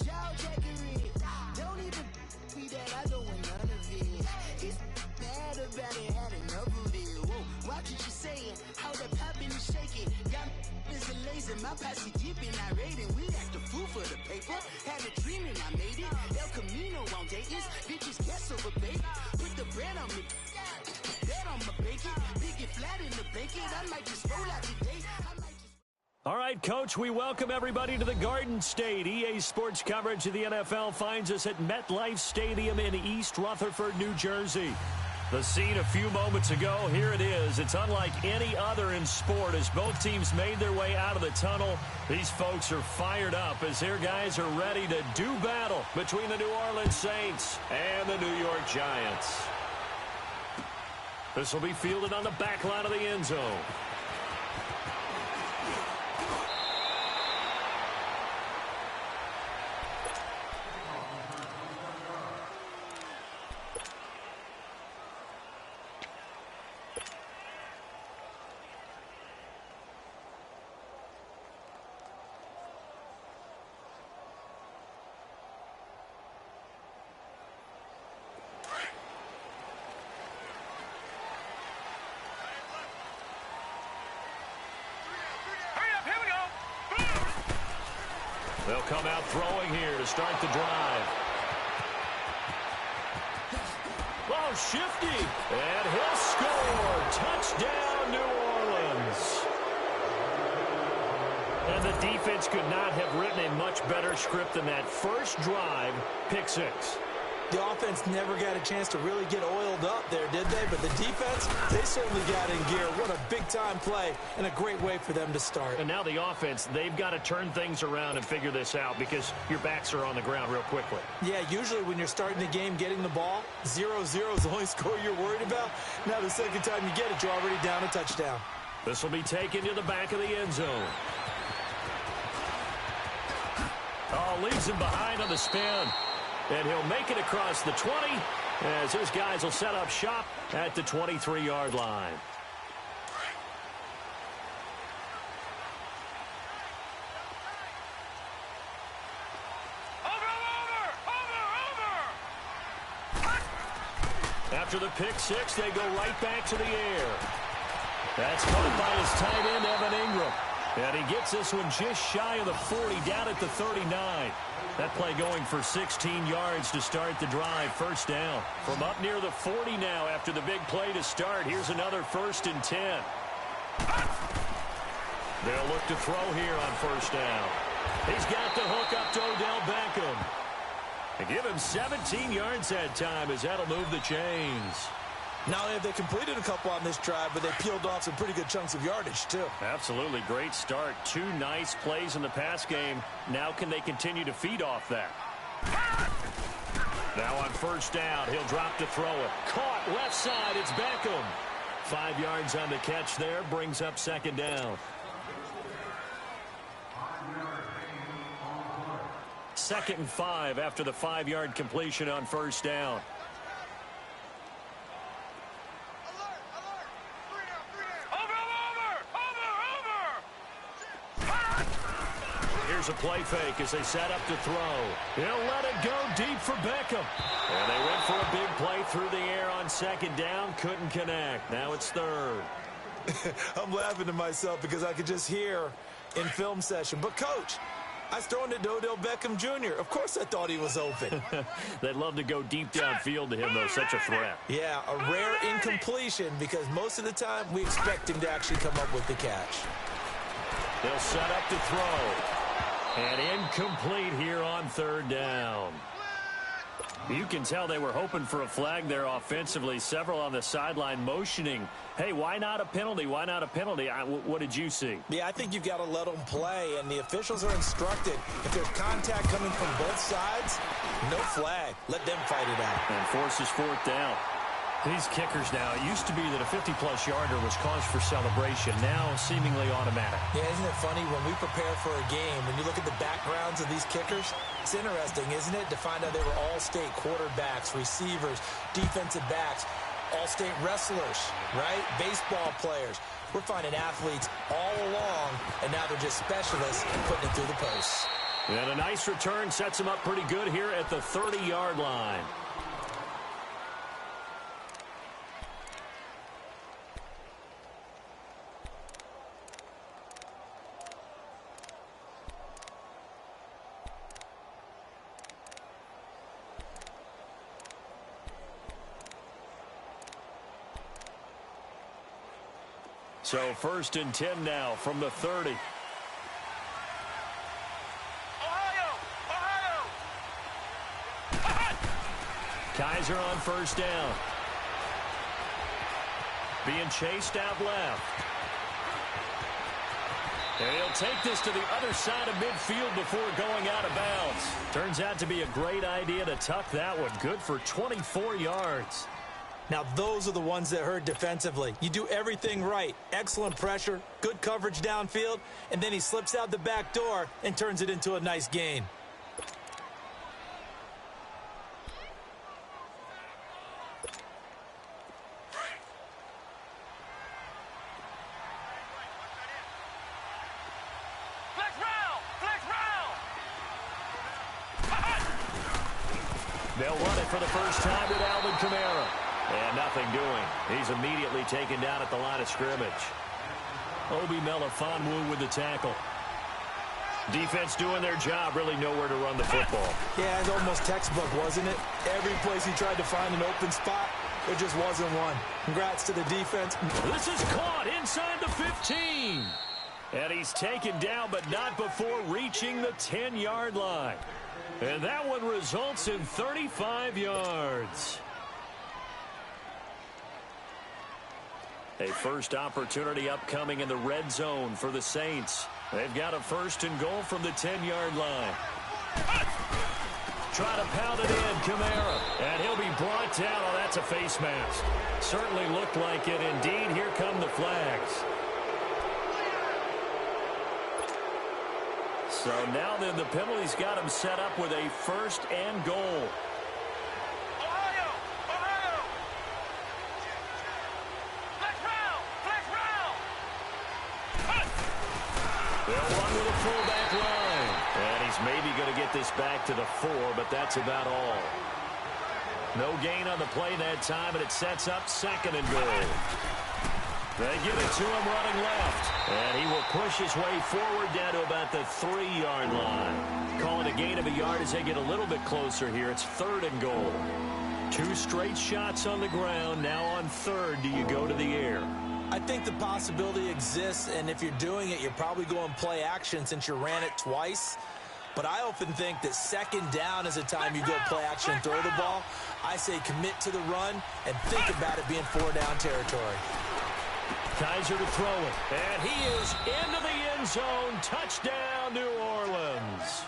jaw jacket. Don't even be that I don't want none of it. He's mad about it, had enough of it. Whoa, watch what you saying, how that poppin' and shaking. Got is a laser, my posse deep and I raiding. We act the fool for the paper. Had a dream and I made it. El Camino on Dayton's, bitches guess over bait. Put the bread on me, bet on my bacon. Big it flat in the blanket. I might just roll out today. All right, Coach, we welcome everybody to the Garden State. EA Sports coverage of the NFL finds us at MetLife Stadium in East Rutherford, New Jersey. The scene a few moments ago, here it is. It's unlike any other in sport as both teams made their way out of the tunnel. These folks are fired up as their guys are ready to do battle between the New Orleans Saints and the New York Giants. This will be fielded on the back line of the end zone. They'll come out throwing here to start the drive. Oh, shifty. And he'll score. Touchdown, New Orleans. And the defense could not have written a much better script than that. First drive, pick six. The offense never got a chance to really get oiled up there, did they? But the defense, they certainly got in gear. What a big-time play and a great way for them to start. And now the offense, they've got to turn things around and figure this out because your backs are on the ground real quickly. Yeah, usually when you're starting the game getting the ball, 0-0 is the only score you're worried about. Now the second time you get it, you're already down a touchdown. This will be taken to the back of the end zone. Oh, leaves him behind on the spin. And he'll make it across the 20 as his guys will set up shop at the 23-yard line. After the pick six, they go right back to the air. That's caught by his tight end, Evan Ingram. And he gets this one just shy of the 40, down at the 39. That play going for 16 yards to start the drive. First down. From up near the 40 now after the big play to start. Here's another 1st and 10. They'll look to throw here on first down. He's got the hook up to Odell Beckham. And give him 17 yards that time as that'll move the chains. Not only have they completed a couple on this drive, but they peeled off some pretty good chunks of yardage, too. Absolutely. Great start. 2 nice plays in the pass game. Now can they continue to feed off that? Now on first down, he'll drop to throw it. Caught left side. It's Beckham. 5 yards on the catch there. Brings up second down. 2nd and 5 after the 5-yard completion on first down. Here's a play fake as they set up to throw. He'll let it go deep for Beckham. And they went for a big play through the air on second down. Couldn't connect. Now it's third. I'm laughing to myself because I could just hear in film session. But, Coach, I was throwing it to Odell Beckham Jr. Of course I thought he was open. They'd love to go deep downfield to him, though. Such a threat. Yeah, a rare incompletion because most of the time we expect him to actually come up with the catch. They'll set up to throw. And incomplete here on third down. You can tell they were hoping for a flag there offensively. Several on the sideline motioning. Hey, why not a penalty? Why not a penalty? What did you see? Yeah, I think you've got to let them play, and the officials are instructed. If there's contact coming from both sides, no flag. Let them fight it out. And forces fourth down. These kickers now, it used to be that a 50-plus yarder was cause for celebration. Now seemingly automatic. Yeah, isn't it funny when we prepare for a game, when you look at the backgrounds of these kickers, it's interesting, isn't it, to find out they were all-state quarterbacks, receivers, defensive backs, all-state wrestlers, right? Baseball players. We're finding athletes all along, and now they're just specialists putting it through the posts. And a nice return sets him up pretty good here at the 30-yard line. So 1st and 10 now from the 30. Kaiser on 1st down. Being chased out left. And he'll take this to the other side of midfield before going out of bounds. Turns out to be a great idea to tuck that one. Good for 24 yards. Now, those are the ones that hurt defensively. You do everything right. Excellent pressure, good coverage downfield, and then he slips out the back door and turns it into a nice gain. They'll run it for the first time with Alvin Kamara. And nothing doing. He's immediately taken down at the line of scrimmage. Obi Melifonwu with the tackle. Defense doing their job, really nowhere to run the football. Yeah, it's almost textbook, wasn't it? Every place he tried to find an open spot, there just wasn't one. Congrats to the defense. This is caught inside the 15. And he's taken down, but not before reaching the 10-yard line. And that one results in 35 yards. A first opportunity upcoming in the red zone for the Saints. They've got a 1st and goal from the 10-yard line. Try to pound it in, Kamara. And he'll be brought down. Oh, that's a face mask. Certainly looked like it. Indeed, here come the flags. So now then the penalty's got him set up with a 1st and goal. They'll run with a fullback line. And he's maybe going to get this back to the 4, but that's about all. No gain on the play that time, and it sets up 2nd and goal. They give it to him running left. And he will push his way forward down to about the 3-yard line. Calling a gain of a yard as they get a little bit closer here. It's 3rd and goal. 2 straight shots on the ground. Now on 3rd, do you go to the air? I think the possibility exists, and if you're doing it, you're probably going play action since you ran it twice. But I often think that 2nd down is a time you go play action and throw the ball. I say commit to the run and think about it being 4-down territory. Kaiser to throw it. And he is into the end zone. Touchdown, New Orleans.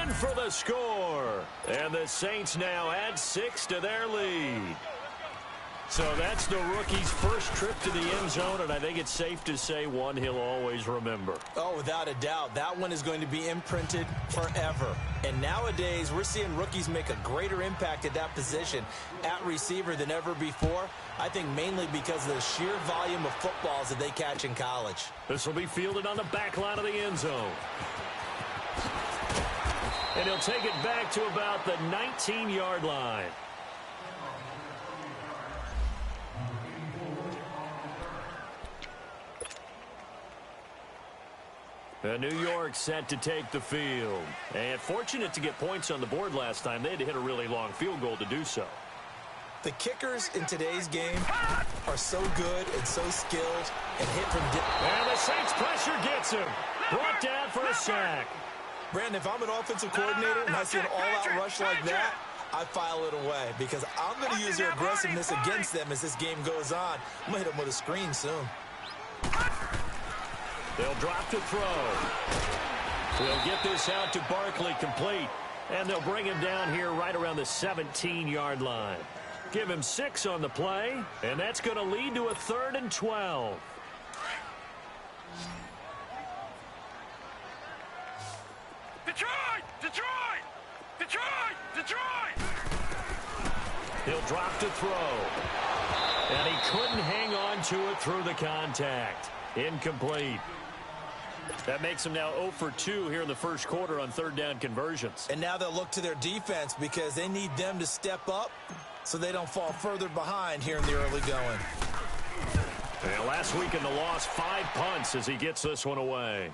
In for the score. And the Saints now add 6 to their lead. So that's the rookie's first trip to the end zone, and I think it's safe to say one he'll always remember. Oh, without a doubt. That one is going to be imprinted forever. And nowadays, we're seeing rookies make a greater impact at that position at receiver than ever before. I think mainly because of the sheer volume of footballs that they catch in college. This will be fielded on the back line of the end zone. And he'll take it back to about the 19-yard line. New York set to take the field. And fortunate to get points on the board last time. They had to hit a really long field goal to do so. The kickers in today's game are so good and so skilled and hit from and the Saints pressure gets him. Brought down for a sack. Brandon, if I'm an offensive coordinator and I see an all-out rush like that, I file it away because I'm going to use their aggressiveness against them as this game goes on. I'm going to hit them with a screen soon. They'll drop to throw. They'll get this out to Barkley complete. And they'll bring him down here right around the 17-yard line. Give him 6 on the play, and that's going to lead to a 3rd and 12. Detroit! Detroit! Detroit! Detroit! He'll drop to throw. And he couldn't hang on to it through the contact. Incomplete. That makes them now 0 for 2 here in the first quarter on third down conversions. And now they'll look to their defense because they need them to step up so they don't fall further behind here in the early going. And last week in the loss, 5 punts as he gets this one away.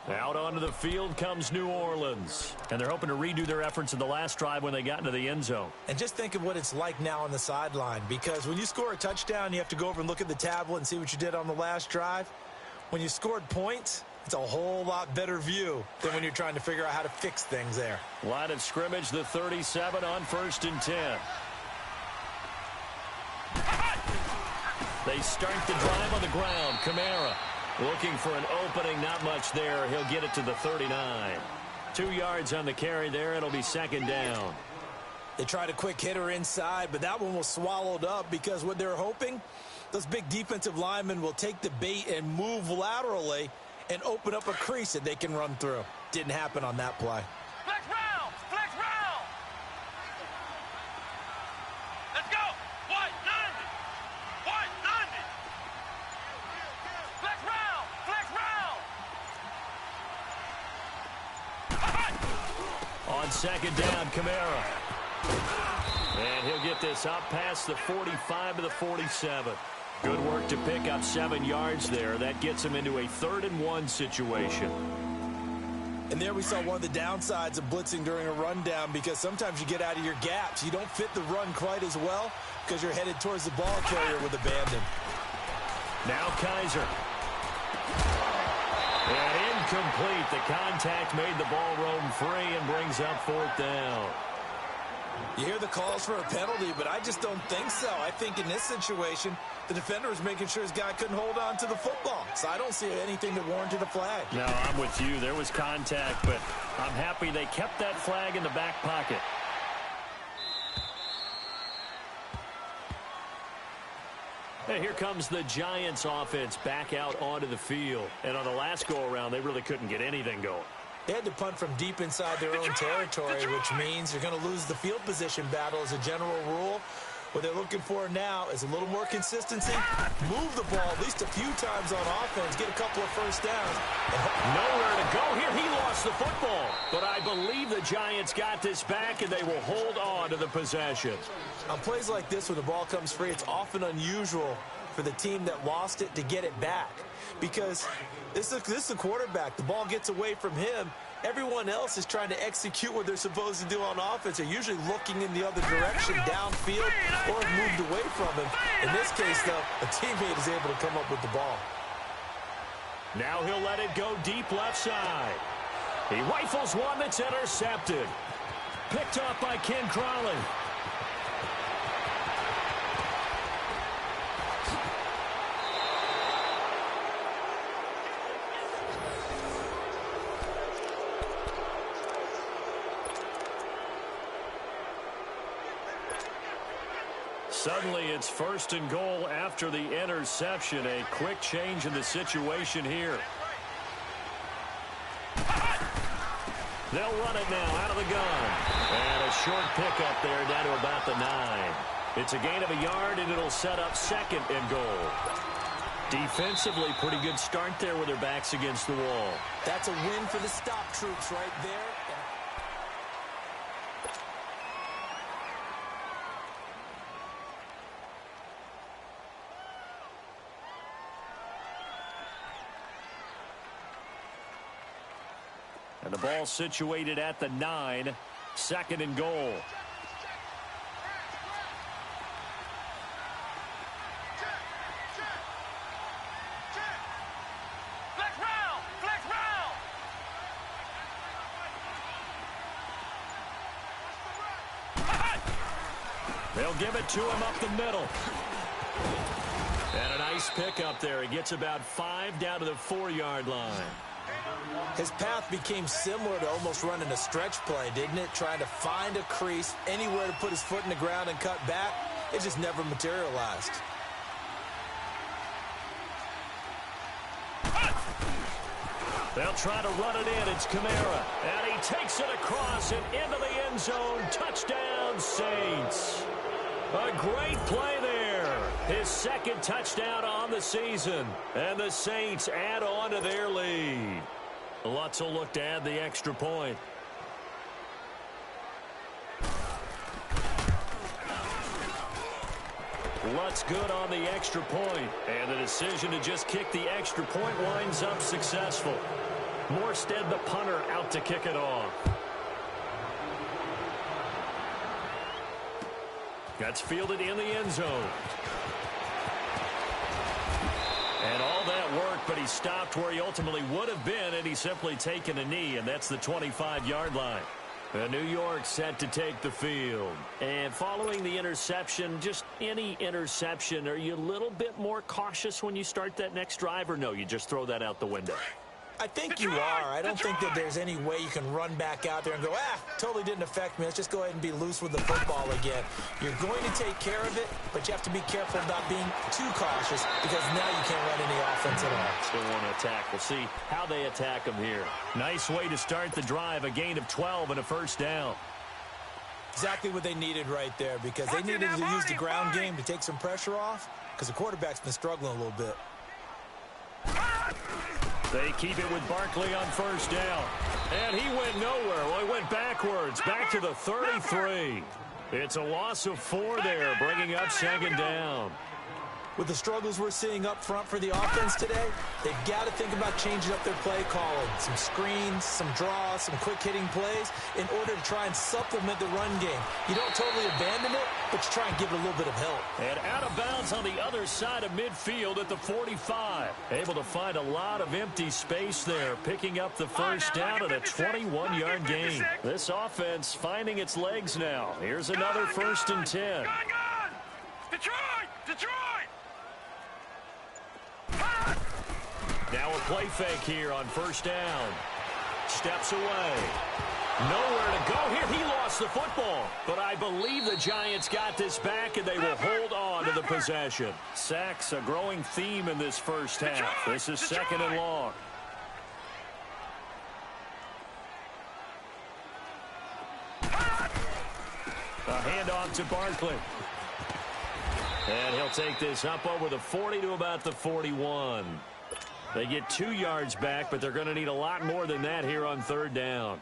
Out onto the field comes New Orleans. And they're hoping to redo their efforts in the last drive when they got into the end zone. And just think of what it's like now on the sideline, because when you score a touchdown, you have to go over and look at the tablet and see what you did on the last drive. When you scored points, it's a whole lot better view than when you're trying to figure out how to fix things there. Line of scrimmage, the 37 on 1st and 10. They start the drive on the ground. Kamara looking for an opening, not much there. He'll get it to the 39. 2 yards on the carry there. It'll be second down. They tried a quick hitter inside, but that one was swallowed up because what they're hoping, those big defensive linemen will take the bait and move laterally and open up a crease that they can run through. Didn't happen on that play. Flex round! Flex round! Let's go! White 90! White 90! Flex round! Flex round! On second down, Kamara. And he'll get this up past the 45 to the 47. Good work to pick up 7 yards there. That gets him into a 3rd and 1 situation. And there we saw one of the downsides of blitzing during a rundown, because sometimes you get out of your gaps. You don't fit the run quite as well because you're headed towards the ball carrier with abandon. Now Kaiser. And incomplete. The contact made the ball roam free and brings up 4th down. You hear the calls for a penalty, but I just don't think so. I think in this situation, the defender was making sure his guy couldn't hold on to the football. So I don't see anything that warranted a flag. No, I'm with you. There was contact, but I'm happy they kept that flag in the back pocket. And here comes the Giants offense back out onto the field. And on the last go-around, they really couldn't get anything going. They had to punt from deep inside their own territory, which means you're going to lose the field position battle as a general rule. What they're looking for now is a little more consistency, move the ball at least a few times on offense, get a couple of first downs. Nowhere to go here. He lost the football. But I believe the Giants got this back, and they will hold on to the possession. On plays like this, when the ball comes free, it's often unusual for the team that lost it to get it back, because this is a quarterback. The ball gets away from him. Everyone else is trying to execute what they're supposed to do on offense. They're usually looking in the other direction, downfield, or have moved away from him. In this case, though, a teammate is able to come up with the ball. Now he'll let it go deep left side. He rifles one that's intercepted. Picked off by Ken Crawley. Suddenly, it's 1st and goal after the interception. A quick change in the situation here. They'll run it now out of the gun. And a short pickup there down to about the 9. It's a gain of a yard, and it'll set up 2nd and goal. Defensively, pretty good start there with their backs against the wall. That's a win for the stop troops right there. And the ball situated at the 9, 2nd and goal. Flex round! Flex round! They'll give it to him up the middle. And a nice pickup there. He gets about 5 down to the 4-yard line. His path became similar to almost running a stretch play, didn't it? Trying to find a crease, anywhere to put his foot in the ground and cut back. It just never materialized. They'll try to run it in. It's Kamara. And he takes it across and into the end zone. Touchdown, Saints. A great play there. His second touchdown on the season. And the Saints add on to their lead. Lutz will look to add the extra point. Lutz good on the extra point. And the decision to just kick the extra point winds up successful. Morstead, the punter, out to kick it off. That's fielded in the end zone. And all that work, but he stopped where he ultimately would have been, and he's simply taken a knee, and that's the 25-yard line. New York set to take the field. And following the interception, just any interception, are you a little bit more cautious when you start that next drive, or no, you just throw that out the window? I think you are. I don't think that there's any way you can run back out there and go, totally didn't affect me. Let's just go ahead and be loose with the football again. You're going to take care of it, but you have to be careful of not being too cautious because now you can't run any offense at all. Still want to attack. We'll see how they attack them here. Nice way to start the drive, a gain of 12 and a first down. Exactly what they needed right there because they needed to use the ground game to take some pressure off because the quarterback's been struggling a little bit. They keep it with Barkley on first down. And he went nowhere. Well, he went backwards, back to the 33. It's a loss of 4 there, bringing up second down. With the struggles we're seeing up front for the offense today, they've got to think about changing up their play calling. Some screens, some draws, some quick-hitting plays in order to try and supplement the run game. You don't totally abandon it, but you try and give it a little bit of help. And out of bounds on the other side of midfield at the 45. Able to find a lot of empty space there, picking up the first down at a 21-yard gain. This offense finding its legs now. Here's another first and 10. Detroit! Now a play fake here on first down. Steps away. Nowhere to go here. He lost the football. But I believe the Giants got this back, and they will hold on to the possession. Sacks, a growing theme in this first half. This is second and long. A handoff to Barkley. And he'll take this up over the 40 to about the 41. They get 2 yards back, but they're going to need a lot more than that here on third down.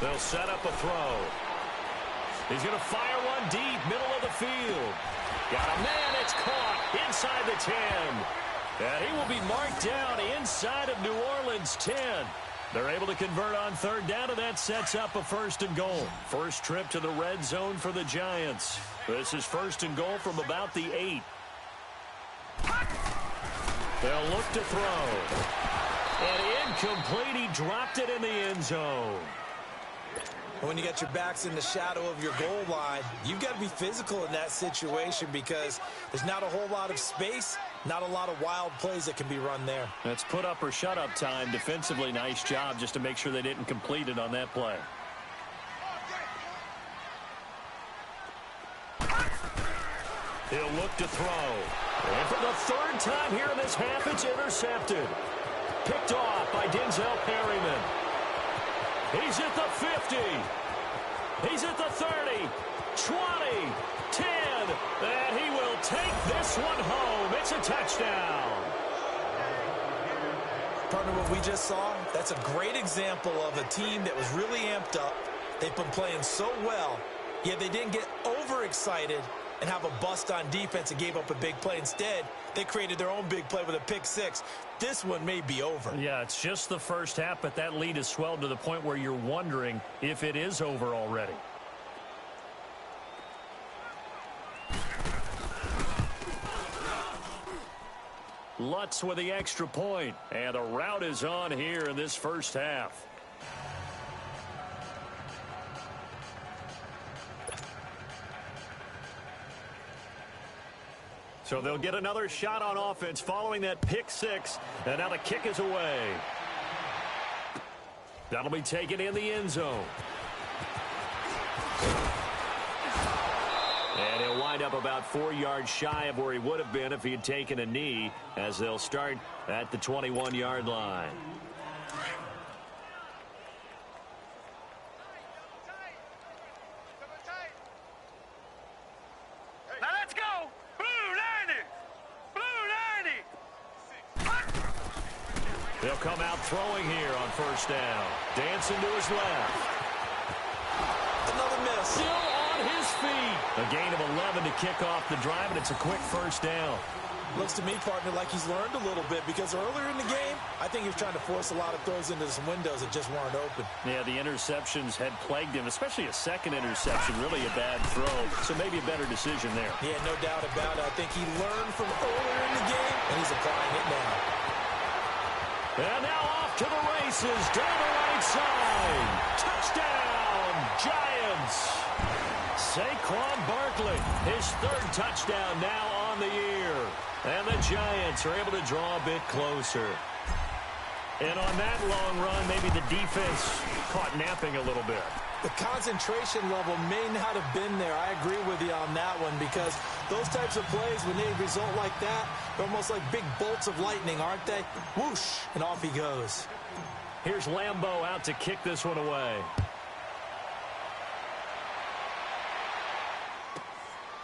They'll set up a throw. He's going to fire one deep, middle of the field. Got a man, it's caught inside the 10. And he will be marked down inside of New Orleans 10. They're able to convert on third down, and that sets up a first and goal. First trip to the red zone for the Giants. This is first and goal from about the 8. They'll look to throw. And incomplete. He dropped it in the end zone. When you got your backs in the shadow of your goal line, you've got to be physical in that situation because there's not a whole lot of space, not a lot of wild plays that can be run there. That's put up or shut up time. Defensively, nice job just to make sure they didn't complete it on that play. He'll look to throw. And for the third time here in this half, it's intercepted. Picked off by Denzel Perryman. He's at the 50. He's at the 30, 20, 10, and he will take this one home. It's a touchdown. Partner, what we just saw, that's a great example of a team that was really amped up. They've been playing so well, yet they didn't get overexcited and have a bust on defense and gave up a big play. Instead, they created their own big play with a pick six. This one may be over. Yeah, it's just the first half, but that lead has swelled to the point where you're wondering if it is over already. Lutz with the extra point, and the route is on here in this first half. So they'll get another shot on offense following that pick six. And now the kick is away. That'll be taken in the end zone. And he'll wind up about 4 yards shy of where he would have been if he had taken a knee, as they'll start at the 21-yard line. Now let's go! Blue 90! Blue 90! They'll come out throwing here on first down. Dancing to his left. Another miss. Still on his feet. A gain of 11 to kick off the drive, and it's a quick first down. Looks to me, partner, like he's learned a little bit, because earlier in the game, I think he was trying to force a lot of throws into some windows that just weren't open. Yeah, the interceptions had plagued him, especially a second interception, really a bad throw. So maybe a better decision there. Yeah, no doubt about it. I think he learned from earlier in the game, and he's applying it now. And now off to the races, down the right side. Touchdown, Giants. Saquon Barkley, his third touchdown now on the year. And the Giants are able to draw a bit closer. And on that long run, maybe the defense caught napping a little bit. The concentration level may not have been there. I agree with you on that one, because those types of plays, when they result like that, they're almost like big bolts of lightning, aren't they? Whoosh, and off he goes. Here's Lambeau out to kick this one away.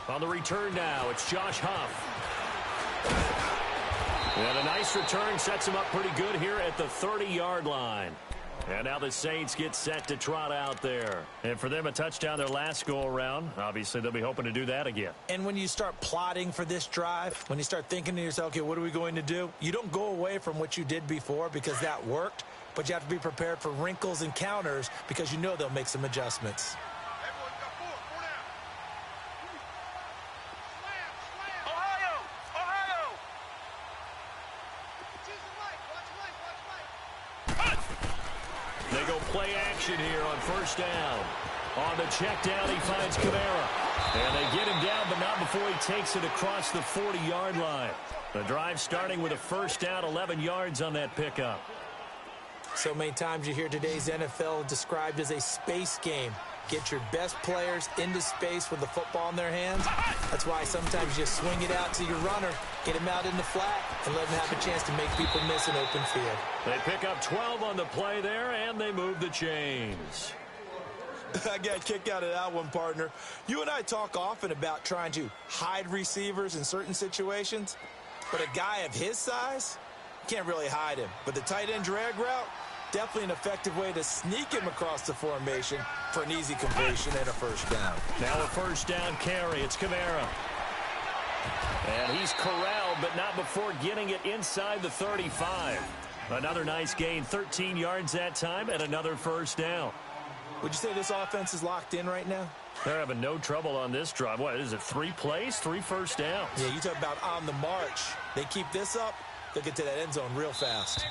On the return now, it's Josh Huff. And a nice return sets him up pretty good here at the 30-yard line. And now the Saints get set to trot out there. And for them, a touchdown their last go-around. Obviously, they'll be hoping to do that again. And when you start plotting for this drive, when you start thinking to yourself, okay, what are we going to do? You don't go away from what you did before because that worked, but you have to be prepared for wrinkles and counters because you know they'll make some adjustments. Play action here on first down. On the check down, he finds Kamara. And they get him down, but not before he takes it across the 40-yard line. The drive starting with a first down, 11 yards on that pickup. So many times you hear today's NFL described as a space game. Get your best players into space with the football in their hands. That's why sometimes you swing it out to your runner, get him out in the flat, and let him have a chance to make people miss an open field. They pick up 12 on the play there, and they move the chains. I got a kick out of that one, partner. You and I talk often about trying to hide receivers in certain situations, but a guy of his size, can't really hide him. But the tight end drag route, definitely an effective way to sneak him across the formation for an easy completion and a first down. Now a first down carry. It's Kamara. And he's corralled, but not before getting it inside the 35. Another nice gain, 13 yards that time, and another first down. Would you say this offense is locked in right now? They're having no trouble on this drive. What is it, 3 plays, 3 first downs? Yeah, you talk about on the march. They keep this up, they'll get to that end zone real fast.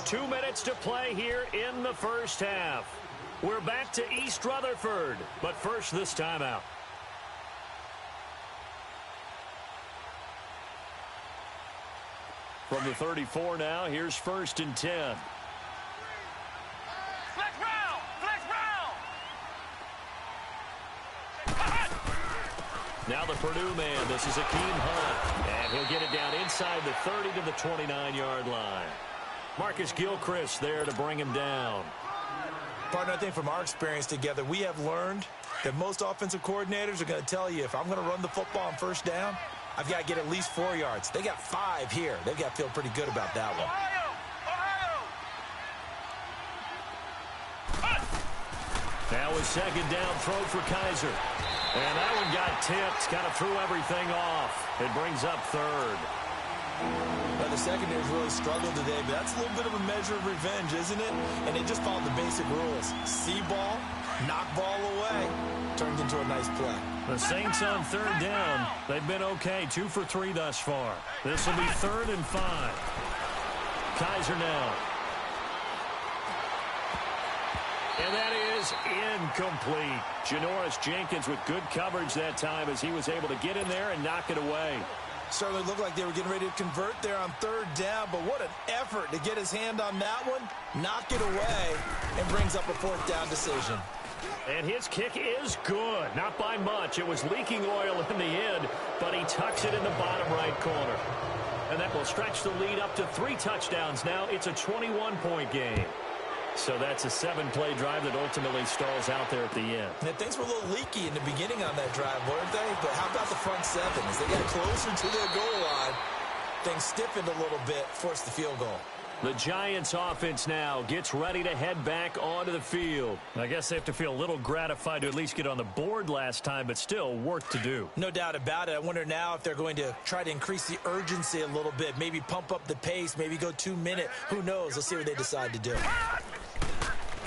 2 minutes to play here in the first half. We're back to East Rutherford, but first this timeout. From the 34 now, here's 1st and 10. Flex round! Flex round! Now the Purdue man, this is Akeem Hunt. And he'll get it down inside the 30 to the 29-yard line. Marcus Gilchrist there to bring him down. Partner, I think from our experience together, we have learned that most offensive coordinators are going to tell you, if I'm going to run the football on first down, I've got to get at least 4 yards. They got 5 here. They've got to feel pretty good about that one. Now a second down throw for Kaiser. And that one got tipped, kind of threw everything off. It brings up 3rd. Well, the secondary's really struggled today, but that's a little bit of a measure of revenge, isn't it? And they just followed the basic rules. See ball, knock ball away. Turned into a nice play. The Saints on 3rd down. They've been okay, 2 for 3 thus far. This will be 3rd and 5. Kaiser now. And that is incomplete. Janoris Jenkins with good coverage that time as he was able to get in there and knock it away. Certainly looked like they were getting ready to convert there on third down, but what an effort to get his hand on that one, knock it away, and brings up a fourth down decision. And his kick is good. Not by much. It was leaking oil in the end, but he tucks it in the bottom right corner. And that will stretch the lead up to 3 touchdowns now. It's a 21-point game. So that's a 7-play drive that ultimately stalls out there at the end. And things were a little leaky in the beginning on that drive, weren't they? But how about the front 7? As they got closer to their goal line, things stiffened a little bit, forced the field goal. The Giants offense now gets ready to head back onto the field. I guess they have to feel a little gratified to at least get on the board last time, but still work to do. No doubt about it. I wonder now if they're going to try to increase the urgency a little bit, maybe pump up the pace, maybe go 2-minute. Who knows? Let's see what they decide to do.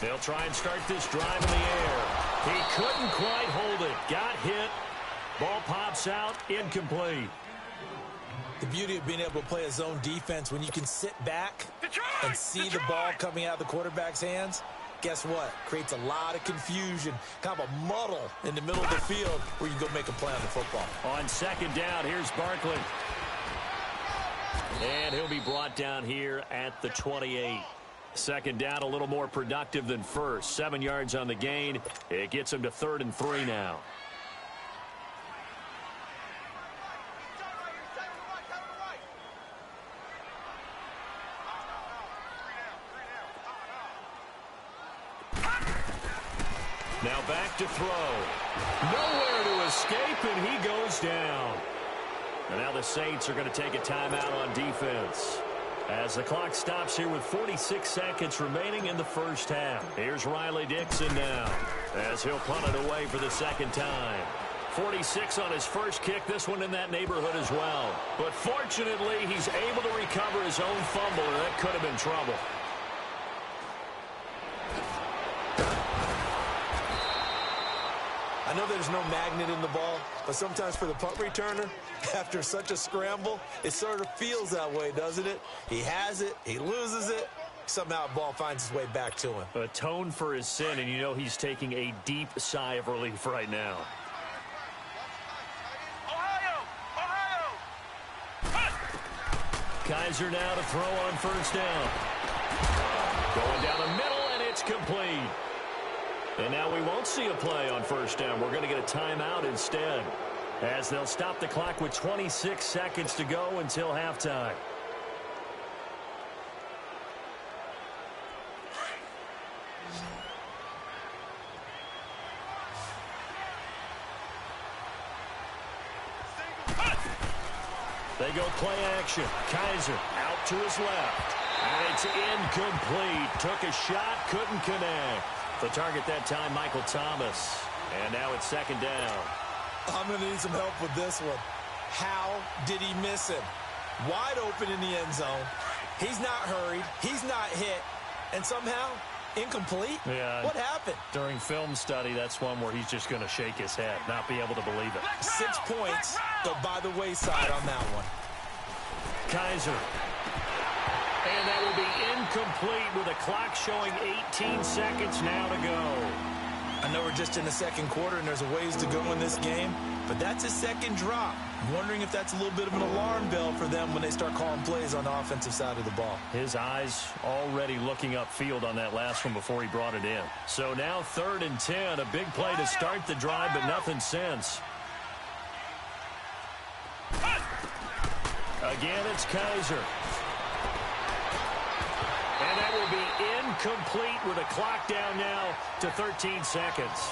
They'll try and start this drive in the air. He couldn't quite hold it. Got hit. Ball pops out. Incomplete. The beauty of being able to play a zone defense when you can sit back and see the ball coming out of the quarterback's hands, guess what? Creates a lot of confusion, kind of a muddle in the middle of the field where you go make a play on the football. On second down, here's Barkley. And he'll be brought down here at the 28. Second down, a little more productive than first. 7 yards on the gain. It gets him to 3rd and 3 now. Now back to throw. Nowhere to escape, and he goes down. And now the Saints are going to take a timeout on defense as the clock stops here with 46 seconds remaining in the first half. Here's Riley Dixon now as he'll punt it away for the second time. 46 on his first kick, this one in that neighborhood as well. But fortunately, he's able to recover his own fumble, or that could have been trouble. I know there's no magnet in the ball, but sometimes for the punt returner, after such a scramble, it sort of feels that way, doesn't it? He has it, he loses it, somehow the ball finds its way back to him. Atone for his sin, and you know he's taking a deep sigh of relief right now. Kaiser now to throw on first down. Going down the middle, and it's complete. And now we won't see a play on first down. We're going to get a timeout instead, as they'll stop the clock with 26 seconds to go until halftime. They go play action. Kaiser out to his left. And it's incomplete. Took a shot, couldn't connect. The target that time, Michael Thomas. And now it's second down. I'm going to need some help with this one. How did he miss him? Wide open in the end zone. He's not hurried. He's not hit. And somehow, incomplete? Yeah. What happened? During film study, that's one where he's just going to shake his head, not be able to believe it. 6 points, go by the wayside on that one. Kaiser. And that will be incomplete with a clock showing 18 seconds now to go. I know we're just in the second quarter and there's a ways to go in this game, but that's a second drop. I'm wondering if that's a little bit of an alarm bell for them when they start calling plays on the offensive side of the ball. His eyes already looking upfield on that last one before he brought it in. So now 3rd and 10, a big play to start the drive, but nothing since. Again, it's Kaiser. And that will be incomplete with a clock down now to 13 seconds.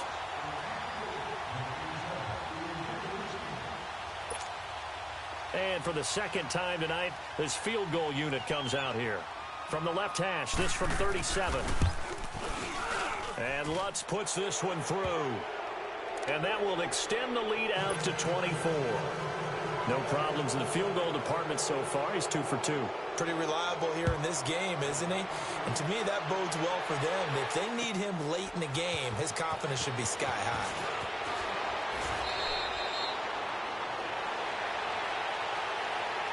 And for the second time tonight, this field goal unit comes out here. From the left hash, this from 37. And Lutz puts this one through. And that will extend the lead out to 24. No problems in the field goal department so far. He's 2 for 2. Pretty reliable here in this game, isn't he? And to me, that bodes well for them. If they need him late in the game, his confidence should be sky high.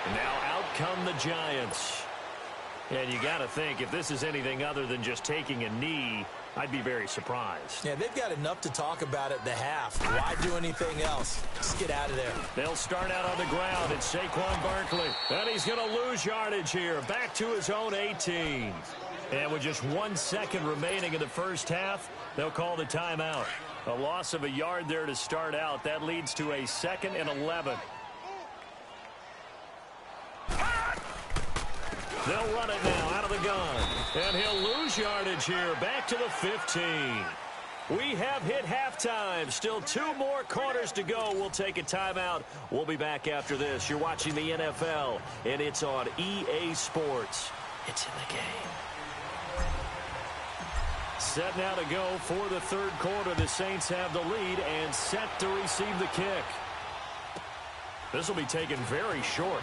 And now out come the Giants. And you got to think, if this is anything other than just taking a knee, I'd be very surprised. Yeah, they've got enough to talk about at the half. Why do anything else? Just get out of there. They'll start out on the ground. It's Saquon Barkley. And he's going to lose yardage here. Back to his own 18. And with just 1 second remaining in the first half, they'll call the timeout. A loss of a yard there to start out. That leads to a 2nd and 11. They'll run it now out of the gun. And he'll lose yardage here. Back to the 15. We have hit halftime. Still 2 more quarters to go. We'll take a timeout. We'll be back after this. You're watching the NFL, and it's on EA Sports. It's in the game. Set now to go for the third quarter. The Saints have the lead and set to receive the kick. This will be taken very short.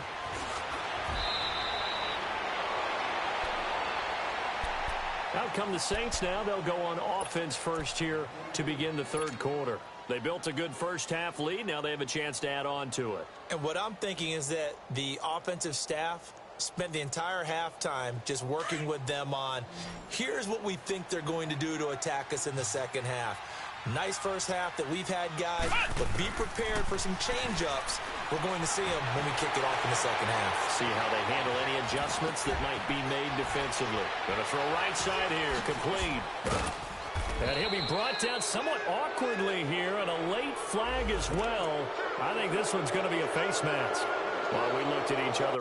Out come the Saints now. They'll go on offense first here to begin the third quarter. They built a good first half lead. Now they have a chance to add on to it. And what I'm thinking is that the offensive staff spent the entire halftime just working with them on, here's what we think they're going to do to attack us in the second half. Nice first half that we've had, guys, but be prepared for some change-ups. We're going to see them when we kick it off in the second half. See how they handle any adjustments that might be made defensively. Going to throw right side here, complete. And he'll be brought down somewhat awkwardly here, and a late flag as well. I think this one's going to be a face mask. While we looked at each other.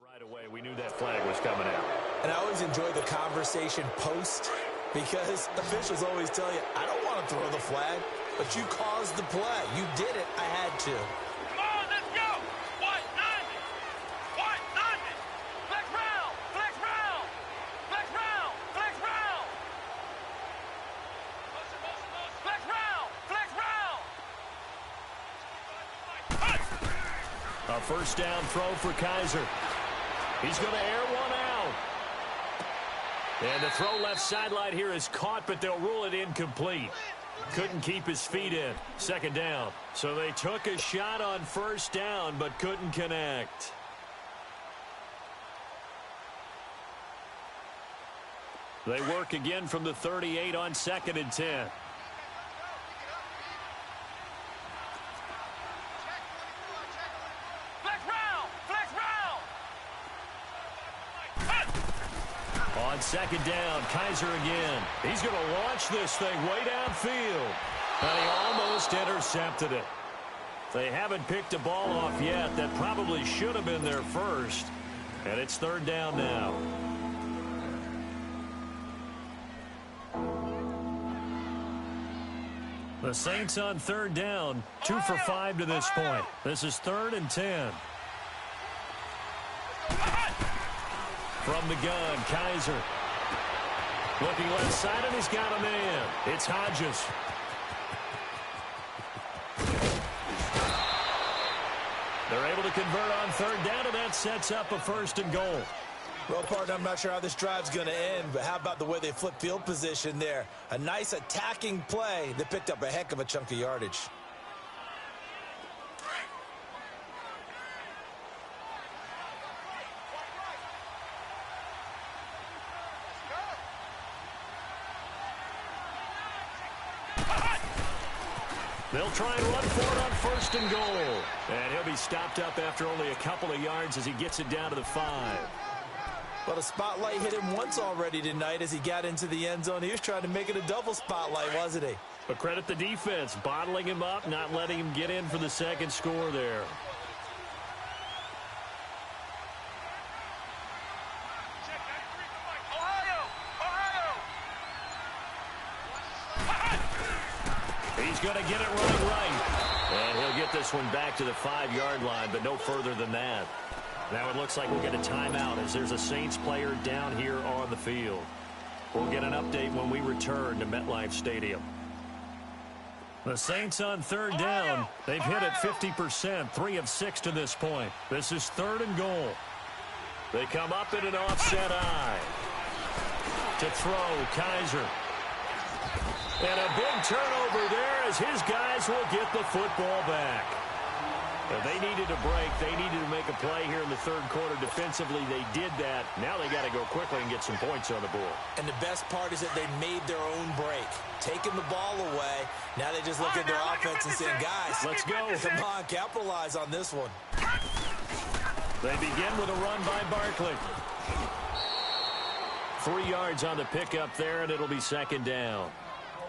Right away, we knew that flag was coming out. And I always enjoy the conversation post because officials always tell you, I don't want to throw the flag, but you caused the play. You did it. I had to. Come on, let's go. 190. 190. Flex round. Flex round. Flex round. Flex round. Flex round. Flex round. A first down throw for Kaiser. He's going to air one out. And the throw left sideline here is caught, but they'll rule it incomplete. Couldn't keep his feet in. Second down. So they took a shot on first down, but couldn't connect. They work again from the 38 on 2nd and 10. On second down, Kaiser again. He's going to launch this thing way downfield. And he almost intercepted it. They haven't picked a ball off yet. That probably should have been their first. And it's third down now. The Saints on third down, 2 for 5 to this point. This is 3rd and 10. From the gun, Kaiser. Looking left side, and he's got a man. It's Hodges. They're able to convert on third down, and that sets up a 1st and goal. Well, partner, I'm not sure how this drive's going to end, but how about the way they flip field position there? A nice attacking play that picked up a heck of a chunk of yardage. They'll try and run for it on 1st and goal. And he'll be stopped up after only a couple of yards as he gets it down to the 5. Well, the spotlight hit him once already tonight as he got into the end zone. He was trying to make it a double spotlight, wasn't he? But credit the defense, bottling him up, not letting him get in for the second score there. He's going to get it running right. And he'll get this one back to the 5-yard line, but no further than that. Now it looks like we'll get a timeout as there's a Saints player down here on the field. We'll get an update when we return to MetLife Stadium. The Saints on third down. They've hit it 50%, 3 of 6 to this point. This is 3rd and goal. They come up in an offset eye. To throw, Kaiser. And a big turnover there as his guys will get the football back. And they needed a break. They needed to make a play here in the 3rd quarter. Defensively, they did that. Now they got to go quickly and get some points on the board. And the best part is that they made their own break. Taking the ball away. Now they just look at their offense and say, guys, let's go. Come on, capitalize on this one. They begin with a run by Barkley. 3 yards on the pickup there, and it'll be 2nd down.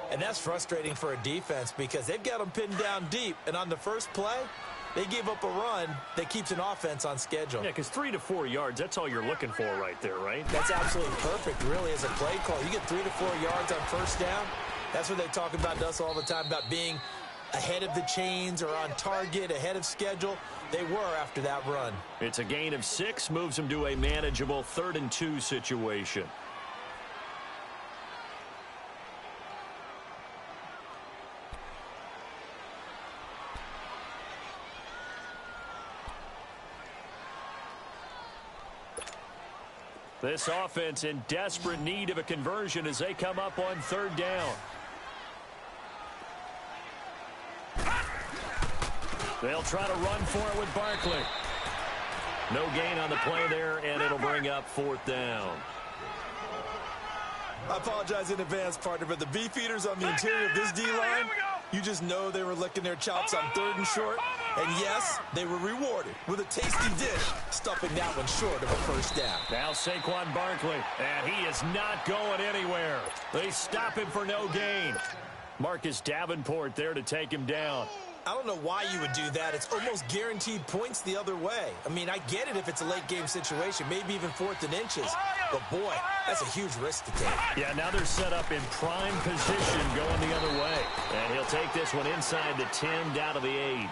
And that's frustrating for a defense because they've got them pinned down deep. And on the first play, they gave up a run that keeps an offense on schedule. Yeah, because 3 to 4 yards, that's all you're looking for right there, right? That's absolutely perfect, really, as a play call. You get 3 to 4 yards on first down. That's what they talk about to us all the time, about being ahead of the chains or on target, ahead of schedule. They were after that run. It's a gain of 6, moves them to a manageable 3rd and 2 situation. This offense in desperate need of a conversion as they come up on 3rd down. They'll try to run for it with Barkley. No gain on the play there, and it'll bring up 4th down. I apologize in advance, partner, but the beefeaters on the interior of this D-line, you just know they were licking their chops on 3rd and short. And yes, they were rewarded with a tasty dish, stuffing that one short of a first down. Now Saquon Barkley, and he is not going anywhere. They stop him for no gain. Marcus Davenport there to take him down. I don't know why you would do that. It's almost guaranteed points the other way. I mean, I get it if it's a late game situation, maybe even 4th and inches. But, boy, that's a huge risk to take. Yeah, now they're set up in prime position going the other way. And he'll take this one inside the 10 down to the 8.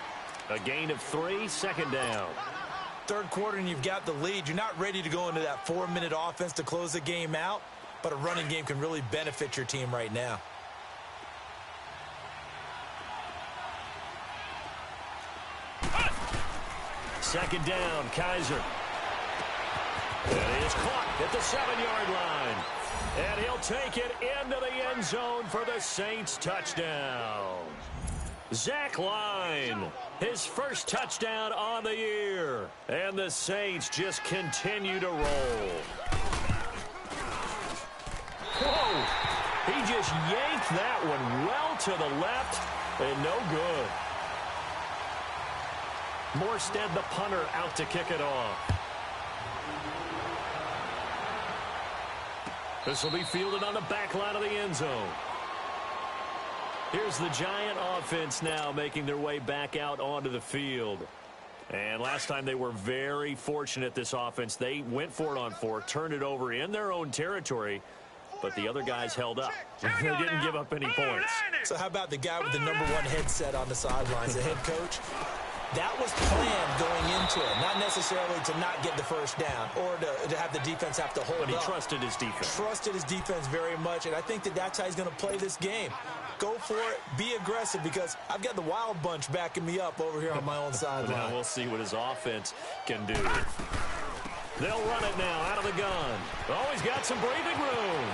A gain of 3, 2nd down. 3rd quarter and you've got the lead. You're not ready to go into that 4-minute offense to close the game out. But a running game can really benefit your team right now. Second down, Kaiser. And he is caught at the 7-yard line. And he'll take it into the end zone for the Saints touchdown. Zach Line, his first touchdown on the year. And the Saints just continue to roll. Whoa! He just yanked that one well to the left and no good. Morstead, the punter, out to kick it off. This will be fielded on the back line of the end zone. Here's the Giant offense now making their way back out onto the field. And last time they were very fortunate, this offense. They went for it on 4, turned it over in their own territory, but the other guys held up. They didn't give up any points. So how about the guy with the #1 headset on the sidelines, the head coach? That was planned going into it, not necessarily to not get the first down or to have the defense have to hold up. But he trusted his defense. Trusted his defense very much, and I think that's how he's going to play this game. Go for it, be aggressive, because I've got the wild bunch backing me up over here on my own sideline. Now we'll see what his offense can do. They'll run it now out of the gun. Oh, he's got some breathing room.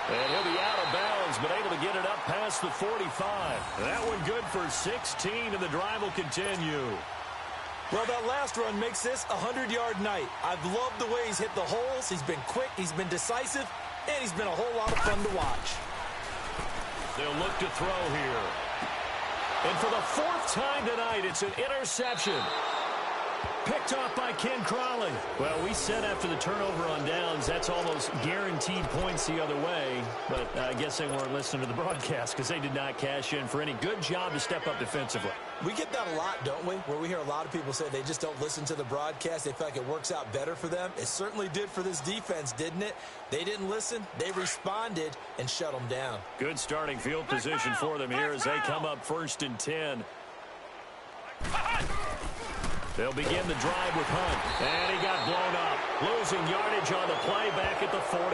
And he'll be out of bounds, but able to get it up past the 45. That one good for 16, and the drive will continue. Well, that last run makes this a 100-yard night. I've loved the way he's hit the holes. He's been quick, he's been decisive, and he's been a whole lot of fun to watch. They'll look to throw here. And for the 4th time tonight, it's an interception. Picked off by Ken Crawley. Well, we said after the turnover on downs, that's almost guaranteed points the other way. But I guess they weren't listening to the broadcast because they did not cash in for any good job to step up defensively. We get that a lot, don't we? Where we hear a lot of people say they just don't listen to the broadcast. They feel like it works out better for them. It certainly did for this defense, didn't it? They didn't listen. They responded and shut them down. Good starting field position for them here as they come up 1st and 10. They'll begin the drive with Hunt. And he got blown up. Losing yardage on the play back at the 44.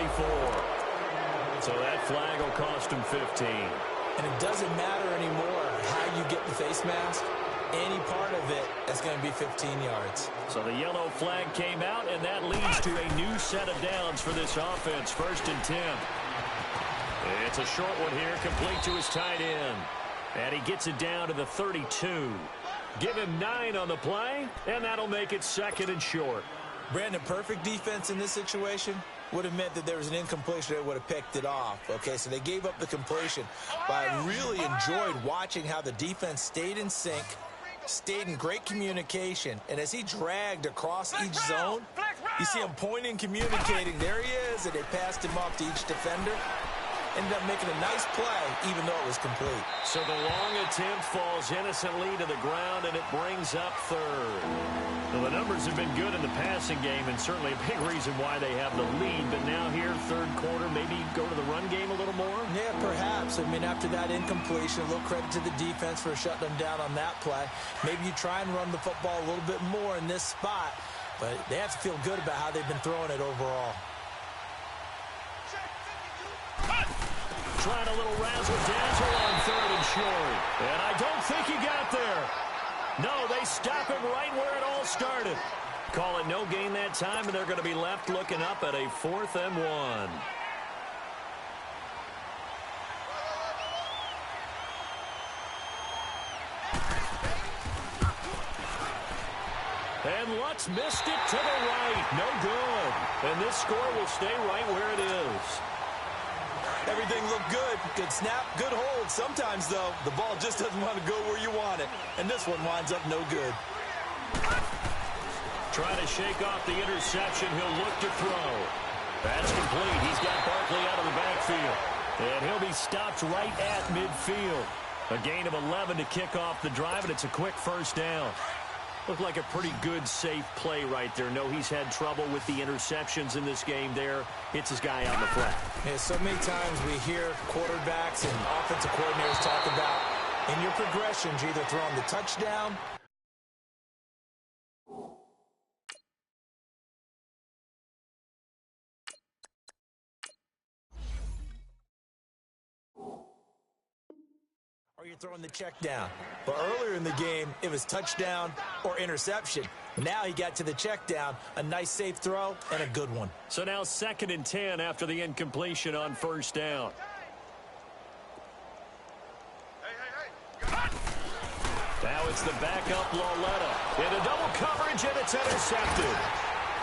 So that flag will cost him 15. And it doesn't matter anymore how you get the face mask. Any part of it, that's going to be 15 yards. So the yellow flag came out, and that leads to a new set of downs for this offense. 1st and 10. It's a short one here, complete to his tight end. And he gets it down to the 32. Give him 9 on the play, and that'll make it 2nd and short. Brandon, perfect defense in this situation would have meant that there was an incompletion that would have picked it off. Okay, so they gave up the completion. But I really enjoyed watching how the defense stayed in sync, stayed in great communication, and as he dragged across each zone, you see him pointing, communicating. There he is, and they passed him off to each defender. Ended up making a nice play, even though it was complete. So the long attempt falls innocently to the ground, and it brings up 3rd. Well, the numbers have been good in the passing game, and certainly a big reason why they have the lead. But now here, 3rd quarter, maybe go to the run game a little more? Yeah, perhaps. I mean, after that incompletion, a little credit to the defense for shutting them down on that play. Maybe you try and run the football a little bit more in this spot, but they have to feel good about how they've been throwing it overall. Trying a little razzle-dazzle on 3rd and short. And I don't think he got there. No, they stop him right where it all started. Call it no gain that time, and they're going to be left looking up at a 4th and 1. And Lutz missed it to the right. No good. And this score will stay right where it is. Everything looked good. Good snap, good hold. Sometimes, though, the ball just doesn't want to go where you want it. And this one winds up no good. Trying to shake off the interception. He'll look to throw. That's complete. He's got Barkley out of the backfield. And he'll be stopped right at midfield. A gain of 11 to kick off the drive, and it's a quick 1st down. Looked like a pretty good, safe play right there. No, he's had trouble with the interceptions in this game there. Hits his guy out in the flat. Yeah, so many times we hear quarterbacks and offensive coordinators talk about in your progressions, you're either throwing the touchdown or you're throwing the check down. But earlier in the game, it was touchdown or interception. Now he got to the check down, a nice safe throw, and a good one. So now 2nd and 10 after the incompletion on 1st down. Now it's the backup Lauletta. In a double coverage, and it's intercepted.